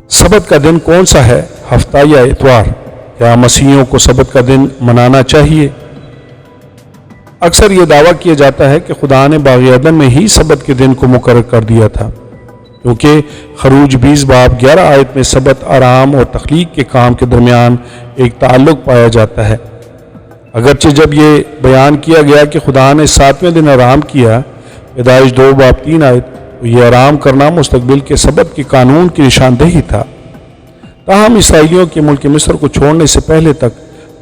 سبت کا دن کون سا ہے؟ ہفتہ یا اتوار؟ کیا مسیحیوں کو سبت کا دن منانا چاہیے؟ اکثر یہ دعویٰ کیا جاتا ہے کہ خدا نے باغ عدن میں ہی سبت کے دن کو مقرر کر دیا تھا، کیونکہ خروج 20 باب 11 آیت میں سبت، آرام اور تخلیق کے کام کے درمیان ایک تعلق پایا جاتا ہے۔ اگرچہ جب یہ بیان کیا گیا کہ خدا نے 7ویں دن آرام کیا، پیدائش 2 باب 3 آیت، تو یہ آرام کرنا مستقبل کے سبت کے قانون کی نشاندہی تھا۔ تاہم اسرائیلیوں کے ملک مصر کو چھوڑنے سے پہلے تک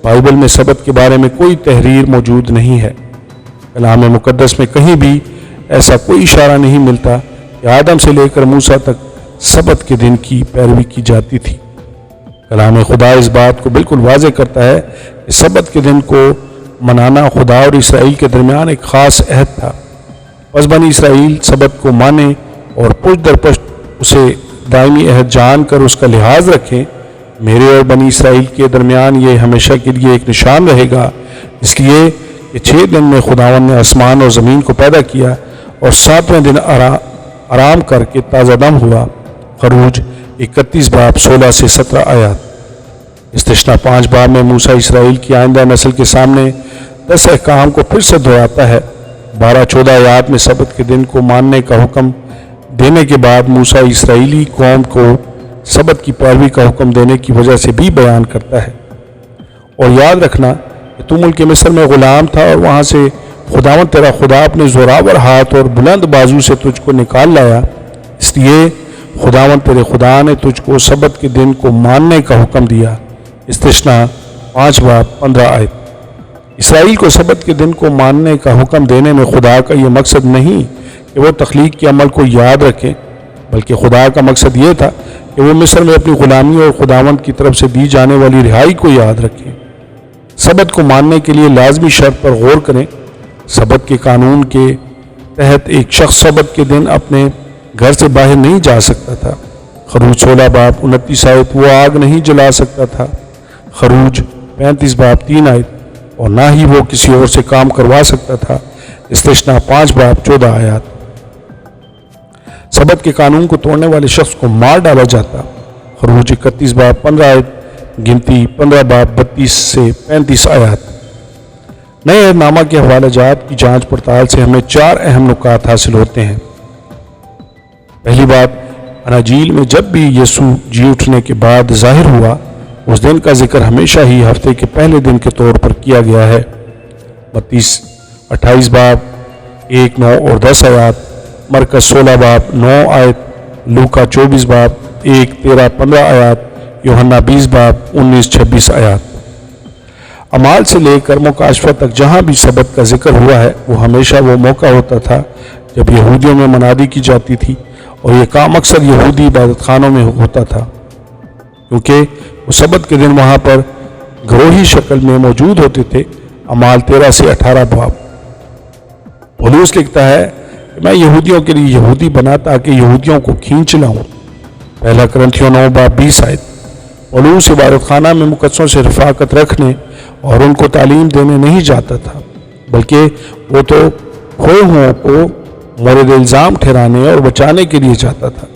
بائبل میں سبت کے بارے میں کوئی تحریر موجود نہیں ہے۔ کلام مقدس میں کہیں بھی ایسا کوئی اشارہ نہیں ملتا کہ آدم سے لے کر موسیٰ تک سبت کے دن کی پیروی کی جاتی تھی۔ کلام خدا اس بات کو بالکل واضح کرتا ہے کہ سبت کے دن کو منانا خدا اور اسرائیل کے درمیان ایک خاص عہد تھا۔ پس بنی اسرائیل سبت کو مانے اور پشت در پشت اسے دائمی عہد جان کر اس کا لحاظ رکھیں۔ میرے اور بنی اسرائیل کے درمیان یہ ہمیشہ کے لیے ایک نشان رہے گا، اس لیے کہ 6 دن میں خداوند نے آسمان اور زمین کو پیدا کیا اور 7ویں دن آرام کر کے تازہ دم ہوا۔ خروج 31 باب 16 سے 17 آیات۔ استثنا 5 باب میں موسیٰ اسرائیل کی آئندہ نسل کے سامنے 10 احکام کو پھر سے دہراتا ہے۔ 12-14 آیات میں سبت کے دن کو ماننے کا حکم دینے کے بعد موسیٰ اسرائیلی قوم کو سبت کی پیروی کا حکم دینے کی وجہ سے بھی بیان کرتا ہے۔ اور یاد رکھنا کہ تو ملک مصر میں غلام تھا اور وہاں سے خداوند تیرا خدا اپنے زوراور ہاتھ اور بلند بازو سے تجھ کو نکال لایا، اس لیے خداوند تیرے خدا نے تجھ کو سبت کے دن کو ماننے کا حکم دیا۔ استثنا 5 باب 15 آیت۔ اسرائیل کو سبت کے دن کو ماننے کا حکم دینے میں خدا کا یہ مقصد نہیں کہ وہ تخلیق کے عمل کو یاد رکھیں، بلکہ خدا کا مقصد یہ تھا کہ وہ مصر میں اپنی غلامی اور خداوند کی طرف سے دی جانے والی رہائی کو یاد رکھیں۔ سبت کو ماننے کے لیے لازمی شرط پر غور کریں۔ سبت کے قانون کے تحت ایک شخص سبت کے دن اپنے گھر سے باہر نہیں جا سکتا تھا۔ خروج 16 باب 29 آیت، وہ آگ نہیں جلا سکتا تھا۔ خروج 35 باب 3 آیت، اور نہ ہی وہ کسی اور سے کام کروا سکتا تھا۔ استثنا 5 باب 14 آیات۔ سبت کے قانون کو توڑنے والے شخص کو مار ڈالا جاتا۔ خروج 31 باب 15 آیت، گنتی 15 باب 32 سے 35 آیات۔ نئے عہد نامہ کے حوالہ جات کی جانچ پڑتال سے ہمیں 4 اہم نکات حاصل ہوتے ہیں۔ پہلی بات، اناجیل میں جب بھی یسوع جی اٹھنے کے بعد ظاہر ہوا، اس دن کا ذکر ہمیشہ ہی ہفتے کے پہلے دن کے طور پر کیا گیا ہے۔ متی 28 باب 1، 9 اور 10 آیات، مرکز 16 باب 9 آیت، لوکا 24 باب 1، 13، 15 آیات، یوحنا 20 باب 19، 26 آیات۔ اعمال سے لے کر مکاشفہ تک جہاں بھی سبت کا ذکر ہوا ہے، وہ ہمیشہ وہ موقع ہوتا تھا جب یہودیوں میں منادی کی جاتی تھی، اور یہ کام اکثر یہودی عبادت خانوں میں ہوتا تھا، کیونکہ وہ سبت کے دن وہاں پر گروہی شکل میں موجود ہوتے تھے۔ اعمال 13 سے 18 باب۔ پولس لکھتا ہے کہ میں یہودیوں کے لیے یہودی بنا تاکہ یہودیوں کو کھینچ لاؤں۔ پہلا کرنتھیوں 9 باب 20 آیت۔ پولس عبادت خانہ میں مقدسوں سے رفاقت رکھنے اور ان کو تعلیم دینے نہیں جاتا تھا، بلکہ وہ تو کھوئے ہوں کو مورد الزام ٹھہرانے اور بچانے کے لیے جاتا تھا۔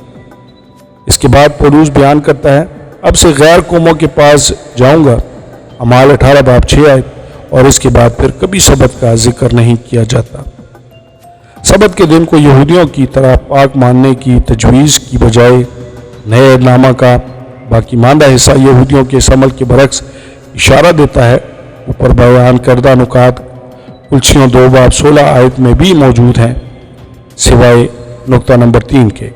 اس کے بعد پولس بیان کرتا ہے، اب سے غیر قوموں کے پاس جاؤں گا۔ اعمال 18 باب 6 آیت، اور اس کے بعد پھر کبھی سبت کا ذکر نہیں کیا جاتا۔ سبت کے دن کو یہودیوں کی طرح پاک ماننے کی تجویز کی بجائے نئے عہد نامہ کا باقی ماندہ حصہ یہودیوں کے اس عمل کے برعکس اشارہ دیتا ہے۔ اوپر بیان کردہ نکات کلسیوں 2 باب 16 آیت میں بھی موجود ہیں، سوائے نقطہ نمبر 3 کے۔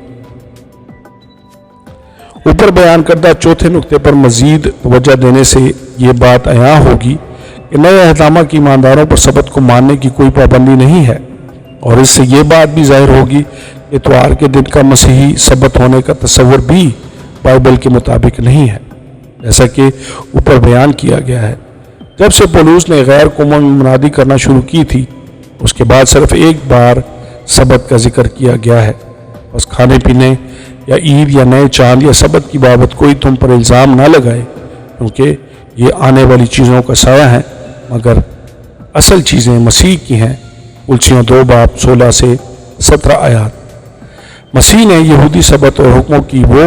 اوپر بیان کردہ چوتھے نقطے پر مزید توجہ دینے سے یہ بات عیاں ہوگی کہ نئے عہد نامہ کی ایمانداروں پر سبت کو ماننے کی کوئی پابندی نہیں ہے، اور اس سے یہ بات بھی ظاہر ہوگی کہ اتوار کے دن کا مسیحی سبت ہونے کا تصور بھی بائبل کے مطابق نہیں ہے، جیسا کہ اوپر بیان کیا گیا ہے۔ جب سے پولس نے غیر قوموں میں منادی کرنا شروع کی تھی، اس کے بعد صرف ایک بار سبت کا ذکر کیا گیا ہے۔ بس کھانے پینے یا عید یا نئے چاند یا سبت کی بابت کوئی تم پر الزام نہ لگائے، کیونکہ یہ آنے والی چیزوں کا سایہ ہے، مگر اصل چیزیں مسیح کی ہیں۔ کلسیوں 2 باب 16 سے 17 آیات۔ مسیح نے یہودی سبت اور حکموں کی وہ